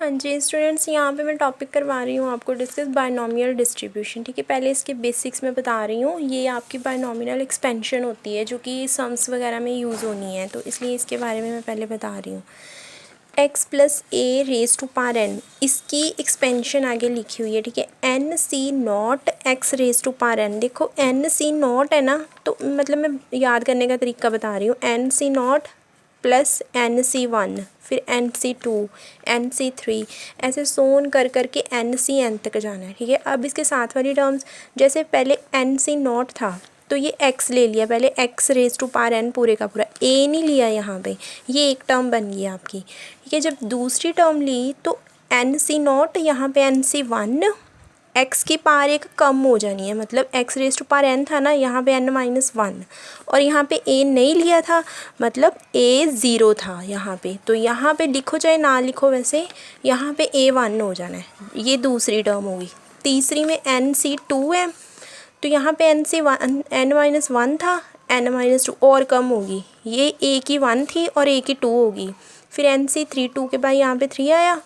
हाँ जी स्टूडेंट्स, यहाँ पे मैं टॉपिक करवा रही हूँ आपको डिस्कस बायनॉमिनल डिस्ट्रीब्यूशन। ठीक है, पहले इसके बेसिक्स में बता रही हूँ। ये आपकी बायनॉमिनल एक्सपेंशन होती है जो कि सम्स वगैरह में यूज़ होनी है, तो इसलिए इसके बारे में मैं पहले बता रही हूँ। x plus a raise to power n, इसकी एक्सपेंशन आगे लिखी हुई है। ठीक है, N C nought X raise to power n। देखो एन सी नॉट है ना, तो मतलब मैं याद करने का तरीका बता रही हूँ। N C naught plus n C one, फिर n C two, n C three, ऐसे सोन कर करके एन सी एन तक जाना है। ठीक है, अब इसके साथ वाली टर्म्स, जैसे पहले एन सी नॉट था तो ये x ले लिया, पहले x raise to power n पूरे का पूरा, a नहीं लिया यहाँ पे, ये एक टर्म बन गई आपकी। ठीक है, जब दूसरी टर्म ली तो एन सी नॉट, यहाँ पे एन सी वन, x की पावर एक कम हो जानी है, मतलब x raise to power n था ना, यहाँ पे n माइनस वन, और यहाँ पे a नहीं लिया था, मतलब a ज़ीरो था यहाँ पे, तो यहाँ पे लिखो चाहे ना लिखो, वैसे यहाँ पे a वन हो जाना है। ये दूसरी टर्म होगी। तीसरी में एन सी टू है, तो यहाँ पे N C one, N minus one था, एन माइनस टू और कम होगी, ये ए की वन थी और ए की टू होगी। फिर एन सी थ्री, टू के बाद यहाँ पे थ्री आया,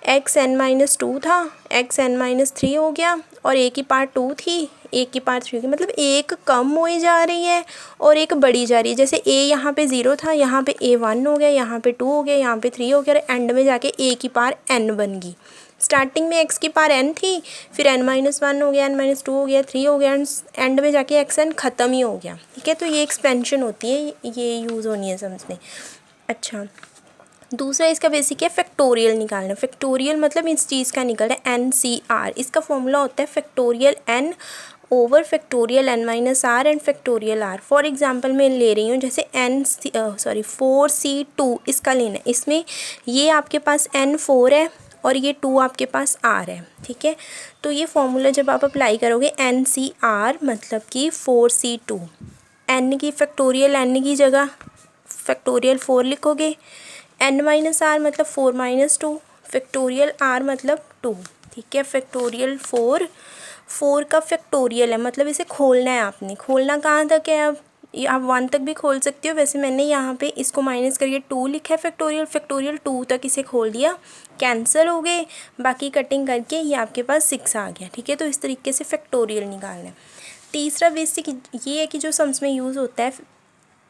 एक्स एन माइनस टू था, एक्स एन माइनस थ्री हो गया, और ए की पार्ट टू थी, ए की पार्ट थ्री होगी, मतलब एक कम हुई जा रही है और एक बढ़ी जा रही है। जैसे ए यहाँ पे ज़ीरो था, यहाँ पे ए वन हो गया, यहाँ पे टू हो गया, यहाँ पे थ्री हो गया, और एंड में जाके ए की पावर एन बन गई। स्टार्टिंग में x की पावर n थी, फिर n माइनस वन हो गया, n माइनस टू हो गया, थ्री हो गया, एंड में जाके एक्स एन ख़त्म ही हो गया। ठीक है, तो ये एक्सपेंशन होती है, ये यूज़ होनी है समझने। अच्छा, दूसरा इसका बेसिक है फैक्टोरियल निकालना। फैक्टोरियल मतलब इस चीज़ का निकल रहा है NCR। इसका फॉर्मूला होता है factorial n over factorial n minus R and factorial r। For example मैं ले रही हूँ, जैसे फोर सी टू, इसका लेना है। इसमें ये आपके पास n4 है और ये 2 आपके पास r है। ठीक है, तो ये फॉर्मूला जब आप अप्लाई करोगे NCR मतलब कि 4C2, n की फैक्टोरियल n की जगह फैक्टोरियल 4 लिखोगे, n माइनस आर मतलब 4 माइनस टू, फैक्टोरियल r मतलब 2। ठीक है, फैक्टोरियल 4 का फैक्टोरियल है, मतलब इसे खोलना है आपने। खोलना कहाँ तक है, अब ये आप 1 तक भी खोल सकते हो, वैसे मैंने यहाँ पे इसको माइनस करके 2 लिखा है, फैक्टोरियल 2 तक इसे खोल दिया, कैंसिल हो गए, बाकी कटिंग करके ये आपके पास 6 आ गया। ठीक है, तो इस तरीके से फैक्टोरियल निकालना है। तीसरा बेसिक ये है कि जो सम्स में यूज़ होता है,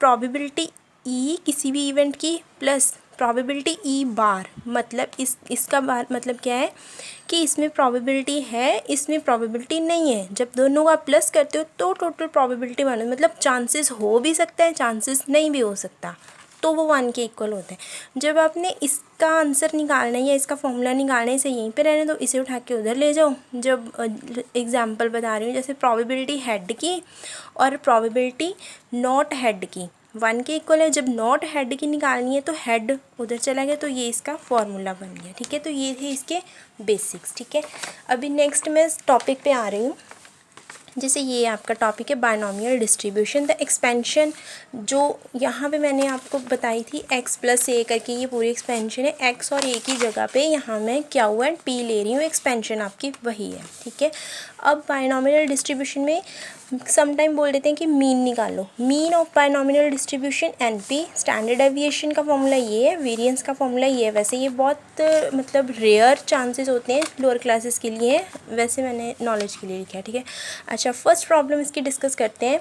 प्रोबेबिलिटी ई किसी भी इवेंट की प्लस प्रोबेबिलिटी ई बार, मतलब इसका बार मतलब क्या है कि इसमें प्रोबेबिलिटी है, इसमें प्रोबेबिलिटी नहीं है। जब दोनों का प्लस करते हो तो टोटल प्रोबेबिलिटी वन, मतलब चांसेस हो भी सकता है, चांसेस नहीं भी हो सकता, तो वो 1 के इक्वल होता है। जब आपने इसका आंसर निकालना है या इसका फॉर्मूला निकालना है, इसे यहीं पे रहने दो, इसे उठा के उधर ले जाओ। जब एग्जांपल बता रही हूँ, जैसे प्रोबेबिलिटी हेड की और प्रोबेबिलिटी नॉट हेड की 1 के इक्वल है। जब नॉट हेड की निकालनी है तो हेड उधर चला गया, तो ये इसका फॉर्मूला बन गया। ठीक है, तो ये थे इसके बेसिक्स। ठीक है, अभी नेक्स्ट मैं इस टॉपिक पे आ रही हूँ। जैसे ये आपका टॉपिक है बायनॉमियल डिस्ट्रीब्यूशन। द एक्सपेंशन जो यहाँ पे मैंने आपको बताई थी x प्लस ए करके, ये पूरी एक्सपेंशन है। x और a की जगह पे यहाँ मैं Q एंड P ले रही हूँ, एक्सपेंशन आपकी वही है। ठीक है, अब बायनॉमियल डिस्ट्रीब्यूशन में समटाइम बोल देते हैं कि मीन निकालो। Mean of binomial distribution NP, standard deviation का फॉर्मूला ये है, वेरिएंस का फॉर्मूला ये है। वैसे ये बहुत मतलब रेयर चांसेस होते हैं, लोअर क्लासेस के लिए, वैसे मैंने नॉलेज के लिए लिखा है। ठीक है, अच्छा फर्स्ट प्रॉब्लम इसकी डिस्कस करते हैं।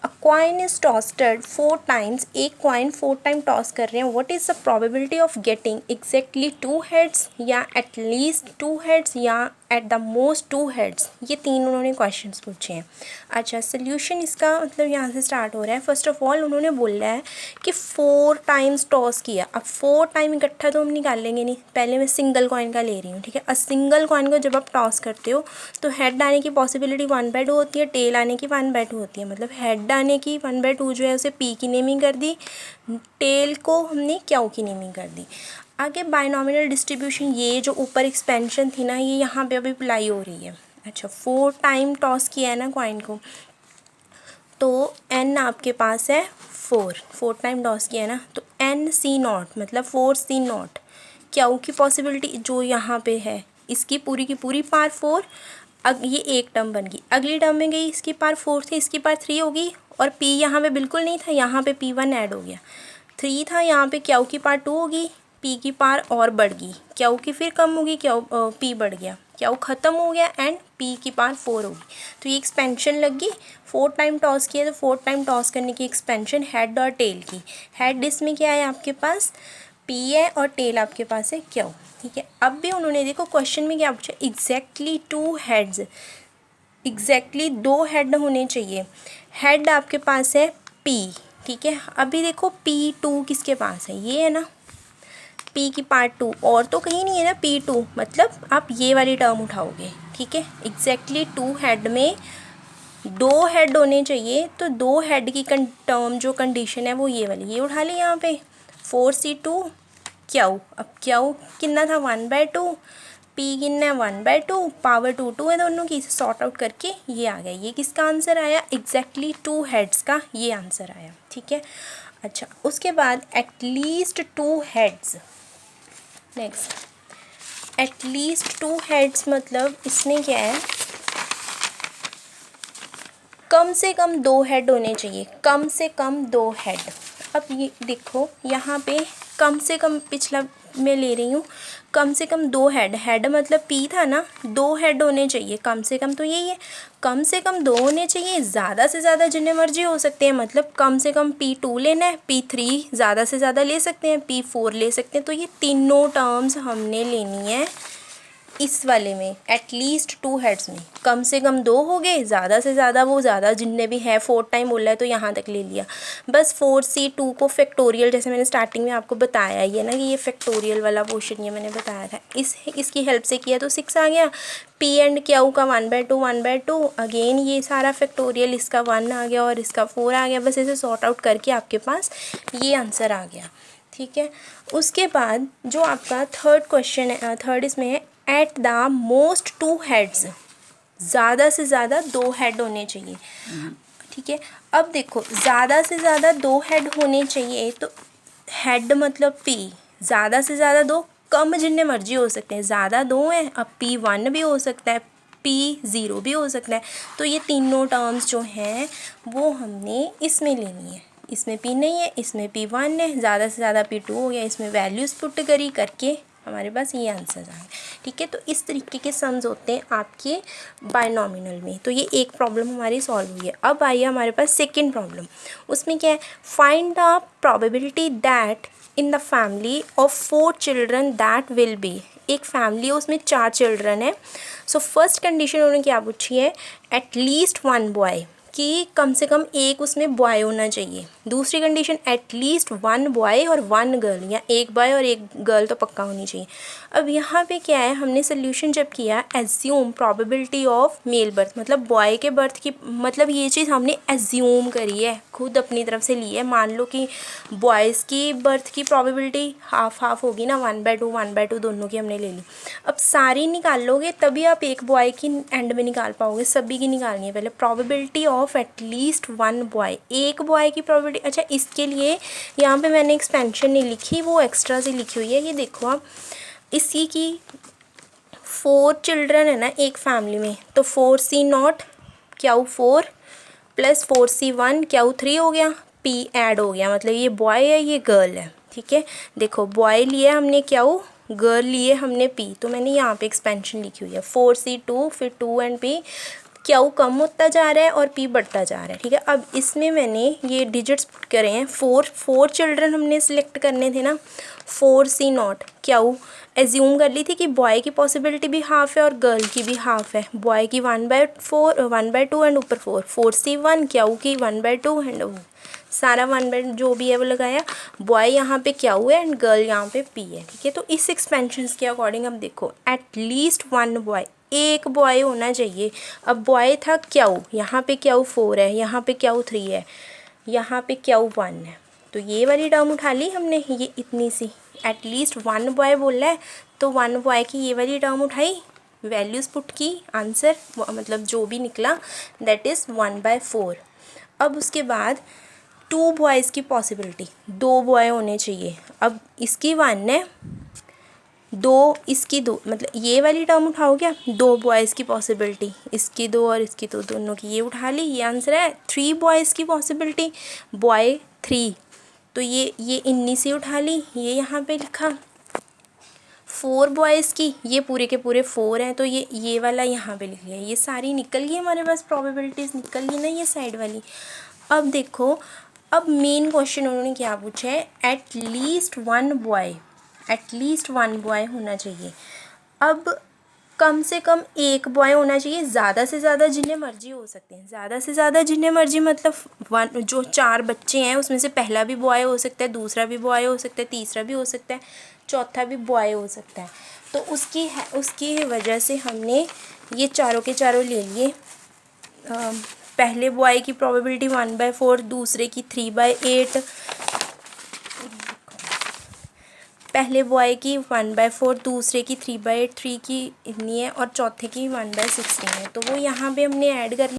अ कॉइन इज टॉस्टेड 4 टाइम्स, एक कॉइन 4 टाइम टॉस कर रहे हैं। What is the probability of getting exactly 2 heads, या एटलीस्ट 2 हेड्स, या एट द मोस्ट 2 हेड्स। ये 3 उन्होंने क्वेश्चंस पूछे हैं। अच्छा, सोल्यूशन इसका मतलब यहाँ से स्टार्ट हो रहा है। फर्स्ट ऑफ ऑल उन्होंने बोला है कि 4 टाइम्स टॉस किया। अब 4 टाइम इकट्ठा तो हम निकाल लेंगे नहीं, पहले मैं सिंगल कॉइन का ले रही हूँ। ठीक है, सिंगल कॉइन को जब आप टॉस करते हो तो हेड आने की पॉसिबिलिटी 1/2 होती है, टेल आने की 1/2 होती है। मतलब हेड आने की 1/2 जो है उसे पी की नेमिंग कर दी, टेल को हमने क्यू की नेमिंग कर दी। आगे बायनॉमिनल डिस्ट्रीब्यूशन, ये जो ऊपर एक्सपेंशन थी ना, ये यहाँ पे अभी अप्लाई हो रही है। अच्छा, 4 टाइम टॉस किया है ना कॉइन को, तो n आपके पास है 4 टाइम टॉस किया है ना, तो n सी नॉट मतलब 4C नॉट, क्यू की पॉसिबिलिटी जो यहाँ पे है इसकी पूरी की पूरी पार 4। ये एक टर्म बन गई, अगली टर्म में गई, इसकी पार 4 थी, इसकी पार 3 होगी, और p यहाँ पे बिल्कुल नहीं था, यहाँ पे P1 ऐड हो गया। 3 था, यहाँ पे क्यू की पार 2 होगी, पी की पावर और बढ़ गई, क्या की फिर कम होगी, क्या पी बढ़ गया, क्या ख़त्म हो गया एंड पी की पावर 4 होगी। तो ये एक्सपेंशन लग गई, 4 टाइम टॉस किया तो 4 टाइम टॉस करने की एक्सपेंशन हेड और टेल की। हेड इसमें क्या है आपके पास, पी है और टेल आपके पास है क्यू। ठीक है, अब भी उन्होंने देखो क्वेश्चन में क्या पूछा, एग्जैक्टली 2 हेड्स, एग्जैक्टली 2 हेड होने चाहिए। हेड आपके पास है पी, ठीक है। अभी देखो P2 किसके पास है, ये है ना, P की पार्ट 2, और तो कहीं नहीं है ना P2, मतलब आप ये वाली टर्म उठाओगे। ठीक है, एग्जैक्टली 2 हेड में 2 हेड होने चाहिए, तो 2 हेड की टर्म जो कंडीशन है वो ये वाली, ये उठा ली यहाँ पे 4C2 क्यू। अब क्यू कितना था 1/2, पी कितना है 1/2, पावर 2 है दोनों की, सॉर्ट आउट करके ये आ गया। ये किसका आंसर आया, एग्जैक्टली 2 हेड्स का ये आंसर आया। ठीक है, अच्छा उसके बाद at least 2 heads. Next, at least 2 heads मतलब इसमें क्या है, कम से कम 2 हेड होने चाहिए, कम से कम 2 हेड। अब ये देखो यहाँ पे कम से कम, पिछला मैं ले रही हूँ, कम से कम 2 हेड, हेड मतलब पी था ना, 2 हेड होने चाहिए कम से कम, तो यही है कम से कम 2 होने चाहिए। ज़्यादा से ज़्यादा जितने मर्जी हो सकते हैं, मतलब कम से कम P2 लेना है, P3 ज़्यादा से ज़्यादा ले सकते हैं, P4 ले सकते हैं। तो ये तीनों टर्म्स हमने लेनी है इस वाले में, एटलीस्ट 2 हेड्स में। कम से कम 2 हो गए, ज़्यादा से ज़्यादा वो ज़्यादा जितने भी हैं, 4 टाइम बोला है तो यहाँ तक ले लिया। बस 4C2 को फैक्टोरियल, जैसे मैंने स्टार्टिंग में आपको बताया ये ना कि ये फैक्टोरियल वाला पोर्शन ये मैंने बताया था, इसकी हेल्प से किया तो 6 आ गया। पी एंड क्यू का 1/2 1/2, अगेन ये सारा फैक्टोरियल, इसका 1 आ गया और इसका 4 आ गया। बस इसे सॉर्ट आउट करके आपके पास ये आंसर आ गया। ठीक है, उसके बाद जो आपका थर्ड क्वेश्चन है, थर्ड इसमें है एट द मोस्ट 2 हेड्स, ज़्यादा से ज़्यादा 2 हेड होने चाहिए। ठीक है, अब देखो ज़्यादा से ज़्यादा 2 हेड होने चाहिए, तो हेड मतलब P, ज़्यादा से ज़्यादा 2, कम जितने मर्जी हो सकते हैं, ज़्यादा 2 हैं, अब P1 भी हो सकता है, P0 भी हो सकता है। तो ये तीनों टर्म्स जो हैं वो हमने इसमें लेनी है, इसमें P नहीं है, इसमें P1 है, ज़्यादा से ज़्यादा P2 हो गया, इसमें वैल्यूज़ पुट करी करके हमारे पास ये आंसर आए। ठीक है, तो इस तरीके के सम्स होते हैं आपके बायनॉमिनल में। तो ये एक प्रॉब्लम हमारी सॉल्व हुई है। अब आइए हमारे पास सेकंड प्रॉब्लम, उसमें क्या है, find the probability that in the family of 4 children that will be, एक फैमिली है उसमें 4 चिल्ड्रन है। सो फर्स्ट कंडीशन उन्होंने क्या पूछी है, एटलीस्ट 1 बॉय, कि कम से कम एक उसमें बॉय होना चाहिए। दूसरी कंडीशन एटलीस्ट 1 बॉय और 1 गर्ल, या एक बॉय और एक गर्ल तो पक्का होनी चाहिए। अब यहाँ पे क्या है, हमने सोल्यूशन जब किया, assume probability of male birth, मतलब बॉय के बर्थ की, मतलब ये चीज़ हमने एज्यूम करी है, खुद अपनी तरफ से ली है। मान लो कि बॉयज़ की बर्थ की प्रोबेबिलिटी हाफ हाफ होगी ना, 1/2 1/2 दोनों की हमने ले ली। अब सारी निकाल लोगे तभी आप एक बॉय की एंड में निकाल पाओगे, सभी की निकालनी है पहले। प्रोबेबिलिटी ऑफ एटलीस्ट 1 बॉय, एक बॉय की प्रोबेबिलिटी। अच्छा, इसके लिए यहाँ पे मैंने एक्सपेंशन नहीं लिखी, वो एक्स्ट्रा से लिखी हुई है, ये देखो आप, इसी की 4 चिल्ड्रन है ना एक फैमिली में, तो 4C0 Q 4 plus 4C1 Q 3 हो गया, P ऐड हो गया, मतलब ये बॉय है ये गर्ल है। ठीक है, देखो बॉय लिए हमने क्यू, गर्ल लिए हमने P, तो मैंने यहाँ पे एक्सपेंशन लिखी हुई है 4C2, फिर 2 एंड P, क्यू कम होता जा रहा है और P बढ़ता जा रहा है। ठीक है, अब इसमें मैंने ये डिजिट्स पुट करे हैं, 4 चिल्ड्रन हमने सिलेक्ट करने थे ना, 4C0 क्यू एज्यूम कर ली थी कि बॉय की पॉसिबिलिटी भी हाफ है और गर्ल की भी हाफ है। बॉय की 1/2 एंड ऊपर 4, 4C1 क्यू की 1/2 एंड सारा 1/2 जो भी है वो लगाया। बॉय यहाँ पे क्यू है एंड गर्ल यहाँ पे P है। ठीक है, तो इस एक्सपेंशन के अकॉर्डिंग अब देखो, एटलीस्ट 1 बॉय, एक बॉय होना चाहिए। अब बॉय था क्यू, यहाँ पे क्यू 4 है, यहाँ पे क्यू 3 है, यहाँ पे क्यू 1 है, तो ये वाली टर्म उठा ली हमने, ये इतनी सी, एटलीस्ट 1 बॉय बोल रहा है तो 1 बॉय की ये वाली टर्म उठाई, वैल्यूज़ पुट की, आंसर मतलब जो भी निकला दैट इज़ 1/4। अब उसके बाद 2 बॉयज़ की पॉसिबिलिटी, 2 बॉय होने चाहिए। अब इसकी 1 है, 2 इसकी 2, मतलब ये वाली टर्म उठाओ क्या, 2 बॉयज़ की पॉसिबिलिटी, इसकी 2 और इसकी 2 दोनों की, ये उठा ली, ये आंसर है। 3 बॉयज़ की पॉसिबिलिटी, बॉय 3, तो ये इन्नी सी उठा ली, ये यहाँ पे लिखा। 4 बॉयज़ की, ये पूरे के पूरे 4 हैं, तो ये वाला यहाँ पे लिख लिया। ये सारी निकल गई हमारे पास, प्रोबेबिलिटीज़ निकल गई ना ये साइड वाली। अब देखो, अब मेन क्वेश्चन उन्होंने क्या पूछा है, एट लीस्ट वन बॉय होना चाहिए। अब कम से कम एक बॉय होना चाहिए, ज़्यादा से ज़्यादा जिन्हें मर्जी हो सकते हैं। ज़्यादा से ज़्यादा जिन्हें मर्जी मतलब जो 4 बच्चे हैं उसमें से पहला भी बॉय हो सकता है, दूसरा भी बॉय हो सकता है, तीसरा भी हो सकता है, चौथा भी बॉय हो सकता है। तो उसकी वजह से हमने ये चारों के चारों ले लिए। पहले बॉय की प्रोबेबिलिटी 1/4, दूसरे की 3/8, पहले बॉय की 1/4, दूसरे की 3/8, 3 की इतनी है और चौथे की 1/16 है। तो वो यहाँ पे हमने ऐड कर